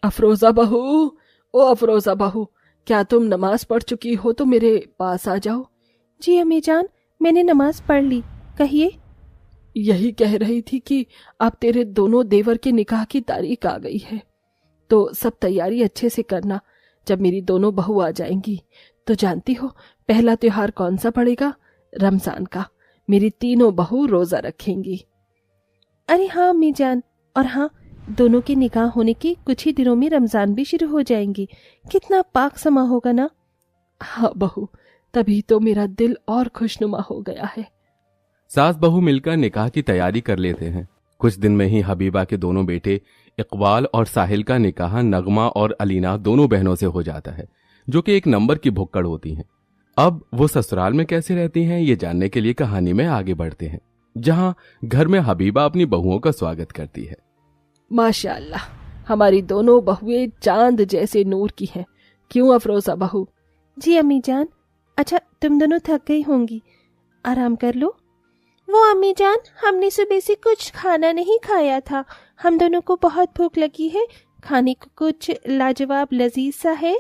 अफरोजा बहू, ओ अफरोजा बहू, क्या तुम नमाज पढ़ चुकी हो तो मेरे पास आ जाओ। जी अम्मी जान, मैंने नमाज पढ़ ली, कहिए। यही कह रही थी कि अब तेरे दोनों देवर के निकाह की तारीख आ गई है, तो सब तैयारी अच्छे से करना। जब मेरी दोनों बहू आ जाएंगी तो जानती हो पहला त्योहार कौन सा पड़ेगा? रमजान का। मेरी तीनों बहू रोजा रखेंगी। अरे हाँ अम्मी जान, और हाँ, दोनों के निकाह होने के कुछ ही दिनों में रमजान भी शुरू हो जाएंगे। कितना पाक समा होगा ना। हाँ बहू, तभी तो मेरा दिल और खुशनुमा हो गया है। सास बहू मिलकर निकाह की तैयारी कर लेते हैं। कुछ दिन में ही हबीबा के दोनों बेटे इकबाल और साहिल का निकाह नगमा और अलीना दोनों बहनों से हो जाता है, जो कि एक नंबर की भुक्कड़ होती हैं। अब वो ससुराल में कैसे रहती हैं, ये जानने के लिए कहानी में आगे बढ़ते हैं, जहां घर में हबीबा अपनी बहुओं का स्वागत करती है। माशाअल्लाह, हमारी दोनों बहुएं चांद जैसे नूर की हैं। क्यों अफरोजा बहू? जी अम्मी जान। अच्छा, तुम दोनों थक गई होंगी, आराम कर लो। वो अम्मी जान, हमने सुबह से कुछ खाना नहीं खाया था, हम दोनों को बहुत भूख लगी है। खाने को कुछ लाजवाब लजीज सा है।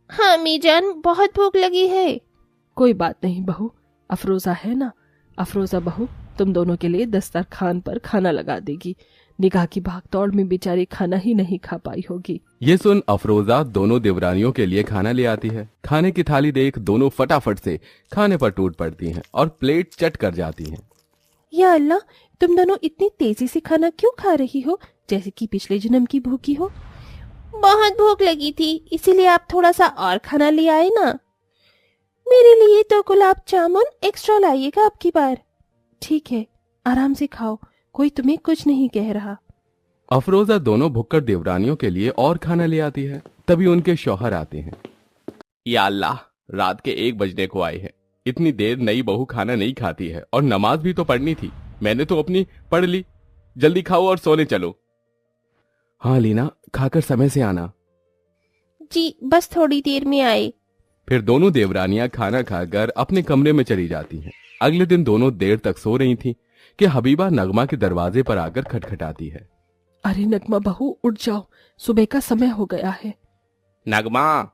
हाँ अम्मी जान, बहुत भूख लगी है। कोई बात नहीं बहू, अफरोजा है ना। अफरोजा बहू तुम दोनों के लिए दस्तरखान पर खाना लगा देगी। निकाह की भागदौड़ में बेचारी खाना ही नहीं खा पाई होगी। ये सुन अफरोजा दोनों देवरानियों के लिए खाना ले आती है। खाने की थाली देख दोनों फटाफट से खाने पर टूट पड़ती हैं और प्लेट चट कर जाती हैं। या अल्लाह, तुम दोनों इतनी तेजी से खाना क्यों खा रही हो, जैसे कि पिछले जन्म की भूखी हो। बहुत भूख लगी थी, इसीलिए आप थोड़ा सा और खाना ले आए ना। मेरे लिए तो गुलाब जामुन एक्स्ट्रा लाइएगा अब की बार। ठीक है, आराम से खाओ, कोई तुम्हें कुछ नहीं कह रहा। अफरोजा दोनों भुक्कड़ देवरानियों के लिए और खाना ले आती है। तभी उनके शौहर आते हैं। या अल्लाह, रात के 1 बजने को आए हैं, इतनी देर नई बहू खाना नहीं खाती है, और नमाज भी तो पढ़नी थी। मैंने तो अपनी पढ़ ली, जल्दी खाओ और सोने चलो। हाँ लीना, खाकर समय से आना। जी बस थोड़ी देर में आए। फिर दोनों देवरानियां खाना खाकर अपने कमरे में चली जाती हैं। अगले दिन दोनों देर तक सो रही थीं कि हबीबा नगमा के दरवाजे पर आकर खटखटाती है। अरे नगमा बहू, उठ जाओ, सुबह का समय हो गया है। नगमा,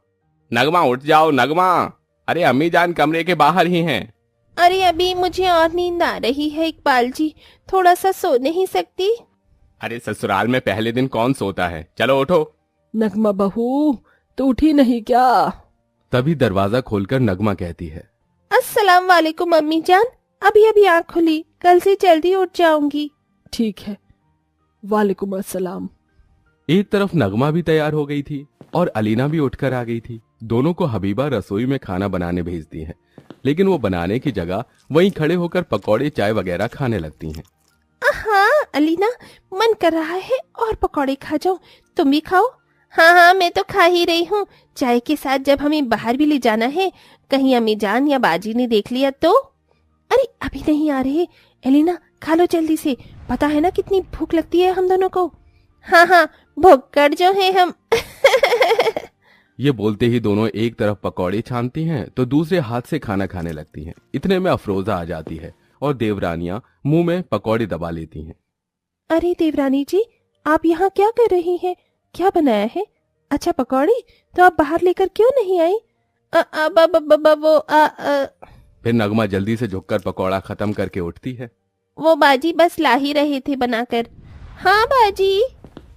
नगमा उठ जाओ नगमा। अरे अम्मी जान कमरे के बाहर ही हैं। अरे अभी मुझे और नींद आ रही है इकबाल जी, थोड़ा सा सो नहीं सकती? अरे ससुराल में पहले दिन कौन सोता है, चलो उठो। नगमा बहू, तो उठी नहीं क्या? तभी दरवाजा खोलकर नगमा कहती है, अस्सलाम वालेकुम अम्मी जान, अभी अभी आँख खुली, कल से जल्दी उठ जाऊंगी। ठीक है, वालेकुम अस्सलाम। एक तरफ नगमा भी तैयार हो गई थी और अलीना भी उठकर आ गई थी। दोनों को हबीबा रसोई में खाना बनाने भेजती है, लेकिन वो बनाने की जगह वहीं खड़े होकर पकौड़े चाय वगैरह खाने लगती हैं। हाँ अलीना, मन कर रहा है और पकौड़े खा जाऊं, तुम भी खाओ। हाँ हाँ, मैं तो खा ही रही हूँ। चाय के साथ जब हमें बाहर भी ले जाना है, कहीं अम्मी जान या बाजी ने देख लिया तो। अरे अभी नहीं आ रहे, एलिना खा लो जल्दी से, पता है ना कितनी भूख लगती है हम दोनों को। हाँ हाँ, भुक्कड़ जो है हम। ये बोलते ही दोनों एक तरफ पकौड़े छानती हैं तो दूसरे हाथ से खाना खाने लगती हैं। इतने में अफरोजा आ जाती है और देवरानियां मुंह में पकौड़े दबा लेती हैं। अरे देवरानी जी, आप यहाँ क्या कर रही हैं? क्या बनाया है? अच्छा पकौड़े, तो आप बाहर लेकर क्यों नहीं आई? फिर नगमा जल्दी से झुककर पकौड़ा खत्म करके उठती है। वो बाजी बस ला ही रहे थे बनाकर। हाँ बाजी।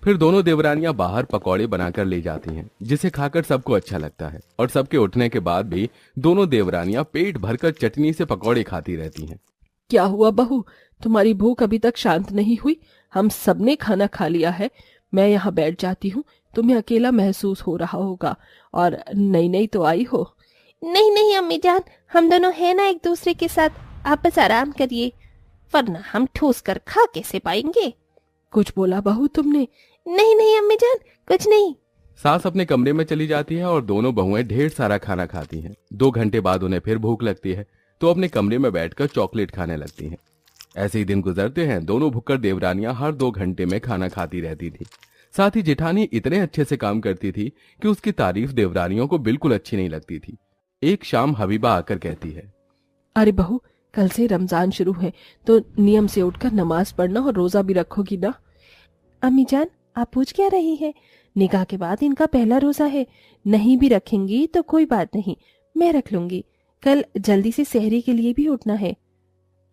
फिर दोनों देवरानियां बाहर पकौड़े बनाकर ले जाती हैं, जिसे खाकर सबको अच्छा लगता है। और सबके उठने के बाद भी दोनों देवरानियां पेट भरकर चटनी से पकौड़े खाती रहती हैं। क्या हुआ बहू, तुम्हारी भूख अभी तक शांत नहीं हुई? हम सबने खाना खा लिया है, मैं यहाँ बैठ जाती हूँ, तुम्हें अकेला महसूस हो रहा होगा, और नई नई तो आई हो। नहीं नहीं अम्मी जान, हम दोनों हैं ना एक दूसरे के साथ, आप बस आराम करिए, वरना हम ठूस कर खा कैसे पाएंगे। कुछ बोला बहू तुमने? नहीं नहीं अम्मी जान, कुछ नहीं। सास अपने कमरे में चली जाती है और दोनों बहुएं ढेर सारा खाना खाती हैं। 2 घंटे बाद उन्हें फिर भूख लगती है तो अपने कमरे में बैठकर चॉकलेट खाने लगती हैं। ऐसे ही दिन गुजरते हैं। दोनों भुक्कड़ देवरानियां हर 2 घंटे में खाना खाती रहती थी। साथ ही जेठानी इतने अच्छे से काम करती थी कि उसकी तारीफ देवरानियों को बिल्कुल अच्छी नहीं लगती थी। एक शाम हबीबा आकर कहती है, अरे बहू, कल से रमजान शुरू है तो नियम से उठकर नमाज पढ़ना और रोजा भी रखोगी ना? अम्मी जान, आप पूछ क्या रही हैं? निकाह के बाद इनका पहला रोजा है, नहीं भी रखेंगी तो कोई बात नहीं, मैं रख लूंगी। कल जल्दी से सहरी के लिए भी उठना है।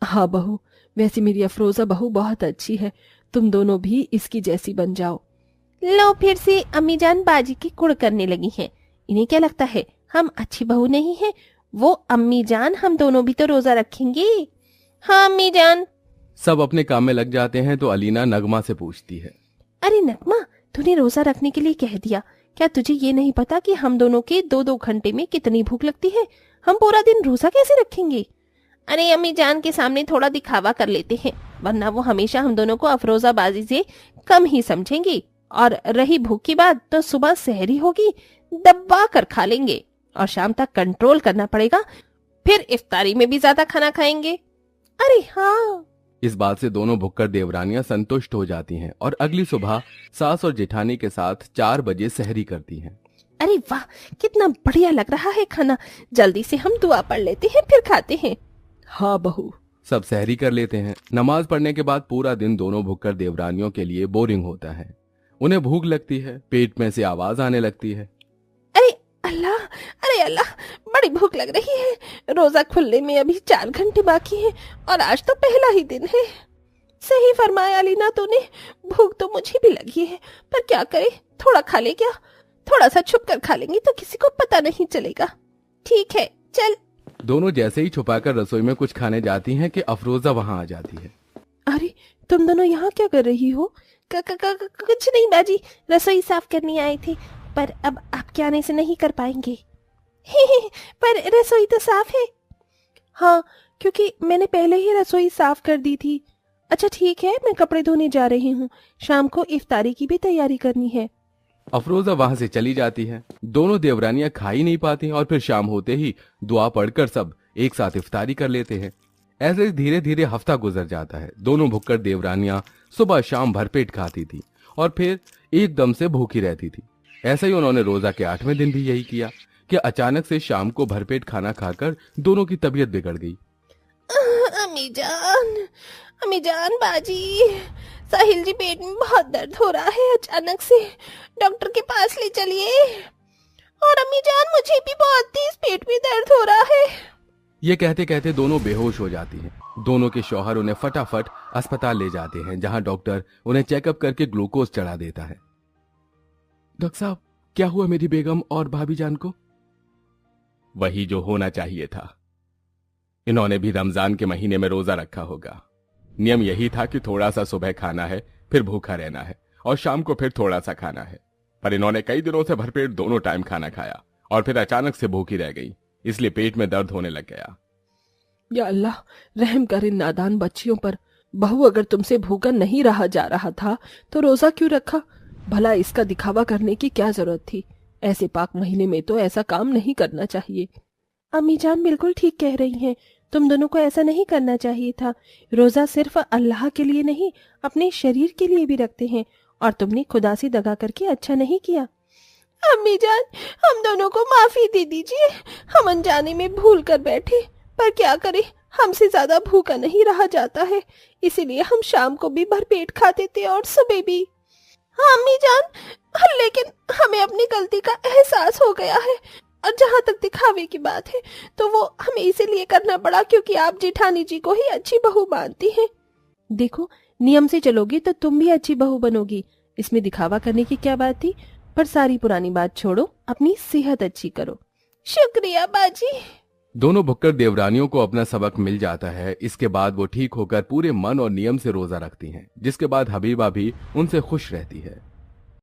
हाँ बहू, वैसे मेरी अफरोजा बहू बहुत अच्छी है, तुम दोनों भी इसकी जैसी बन जाओ। लो फिर से अम्मी जान बाजी की कुड़ करने लगी हैं। इन्हें क्या लगता है हम अच्छी बहू नहीं है? वो अम्मी जान, हम दोनों भी तो रोजा रखेंगे। हाँ अम्मी जान। सब अपने काम में लग जाते हैं तो अलीना नगमा से पूछती है, अरे नगमा, तूने रोजा रखने के लिए कह दिया, क्या तुझे ये नहीं पता कि हम दोनों के 2-2 घंटे में कितनी भूख लगती है? हम पूरा दिन रोजा कैसे रखेंगे? अरे अम्मी जान के सामने थोड़ा दिखावा कर लेते हैं, वरना वो हमेशा हम दोनों को अफरोजाबाजी से कम ही समझेंगी। और रही भूख की बात, तो सुबह सहरी होगी, दबा कर खा लेंगे और शाम तक कंट्रोल करना पड़ेगा, फिर इफ्तारी में भी ज्यादा खाना खाएंगे। अरे हाँ। इस बात से दोनों भुक्कड़ देवरानियां संतुष्ट हो जाती हैं और अगली सुबह सास और जेठानी के साथ 4 बजे सहरी करती हैं। अरे वाह, कितना बढ़िया लग रहा है खाना। जल्दी से हम दुआ पढ़ लेते हैं, फिर खाते हैं। हाँ बहू। सब सहरी कर लेते हैं। नमाज पढ़ने के बाद पूरा दिन दोनों भुक्कड़ देवरानियों के लिए बोरिंग होता है। उन्हें भूख लगती है, पेट में से आवाज आने लगती है, अरे अल्लाह, अरे अल्लाह, बड़ी भूख लग रही है। रोजा खुलने में अभी 4 घंटे बाकी हैं और आज तो पहला ही दिन है। सही फरमाया अलीना तूने, भूख तो मुझे भी लगी है, पर क्या करे, थोड़ा खा ले क्या? थोड़ा सा छुप कर खा लेंगे तो किसी को पता नहीं चलेगा। ठीक है चल। दोनों जैसे ही छुपाकर रसोई में कुछ खाने जाती हैं कि अफरोजा वहां आ जाती है। अरे तुम दोनों यहाँ क्या कर रही हो? कुछ नहीं बाजी, रसोई साफ करने आए थे, पर अब आपके आने से नहीं कर पाएंगे। पर रसोई तो साफ है। हाँ, क्योंकि मैंने पहले ही रसोई साफ कर दी थी। अच्छा ठीक है, मैं कपड़े धोने जा रही हूँ, शाम को इफ्तारी की भी तैयारी करनी है। अफरोजा वहां से चली जाती है। दोनों देवरानियां खा ही नहीं पाती और फिर शाम होते ही दुआ पढ़कर सब एक साथ इफ्तारी कर लेते हैं। ऐसे धीरे धीरे हफ्ता गुजर जाता है। दोनों भुक्कड़ देवरानियां सुबह शाम भरपेट खाती थी और फिर एकदम से भूखी रहती थी। ऐसा ही उन्होंने रोजा के 8वें दिन भी यही किया कि अचानक से शाम को भरपेट खाना खाकर दोनों की तबीयत बिगड़ गई। अम्मी जान बाजी, साहिल जी पेट में बहुत दर्द हो रहा है, अचानक से डॉक्टर के पास ले चलिए। और अम्मी जान, मुझे भी बहुत तेज पेट में दर्द हो रहा है। ये कहते कहते दोनों बेहोश हो जाती हैं। दोनों के शौहर उन्हें फटाफट अस्पताल ले जाते हैं, जहां डॉक्टर उन्हें चेकअप करके ग्लूकोज चढ़ा देता है। डॉक्टर साहब, क्या हुआ मेरी बेगम और भाभी जान को? वही जो होना चाहिए था। इन्होंने भी रमजान के महीने में रोजा रखा होगा। नियम यही था कि थोड़ा सा सुबह खाना है, फिर भूखा रहना है और शाम को फिर थोड़ा सा खाना है। पर इन्होंने कई दिनों से भरपेट दोनों टाइम खाना खाया और फिर अचानक से भूखी रह गई, इसलिए पेट में दर्द होने लग गया। या अल्लाह, रहम कर इन नादान बच्चियों पर। बहू, अगर तुमसे भूखा नहीं रहा जा रहा था तो रोजा क्यों रखा? भला इसका दिखावा करने की क्या जरूरत थी? ऐसे पाक महीने में तो ऐसा काम नहीं करना चाहिए। अम्मी जान बिल्कुल ठीक कह रही हैं, तुम दोनों को ऐसा नहीं करना चाहिए था। रोजा सिर्फ अल्लाह के लिए नहीं, अपने शरीर के लिए भी रखते हैं, और तुमने खुदा से दगा करके अच्छा नहीं किया। अम्मी जान, हम दोनों को माफी दे दीजिए, हम अनजाने में भूल कर बैठे, पर क्या करें, हमसे ज्यादा भूखा नहीं रहा जाता है, इसीलिए हम शाम को भी भरपेट खाते थे और सुबह भी। हाँ अम्मी जान, लेकिन हमें अपनी गलती का एहसास हो गया है, और जहाँ तक दिखावे की बात है तो वो हमें इसीलिए करना पड़ा क्योंकि आप जेठानी जी को ही अच्छी बहू मानती हैं। देखो, नियम से चलोगी तो तुम भी अच्छी बहू बनोगी, इसमें दिखावा करने की क्या बात थी? पर सारी पुरानी बात छोड़ो, अपनी सेहत अच्छी करो। शुक्रिया बाजी। दोनों भुक्कड़ देवरानियों को अपना सबक मिल जाता है। इसके बाद वो ठीक होकर पूरे मन और नियम से रोजा रखती हैं, जिसके बाद हबीबा भी उनसे खुश रहती है।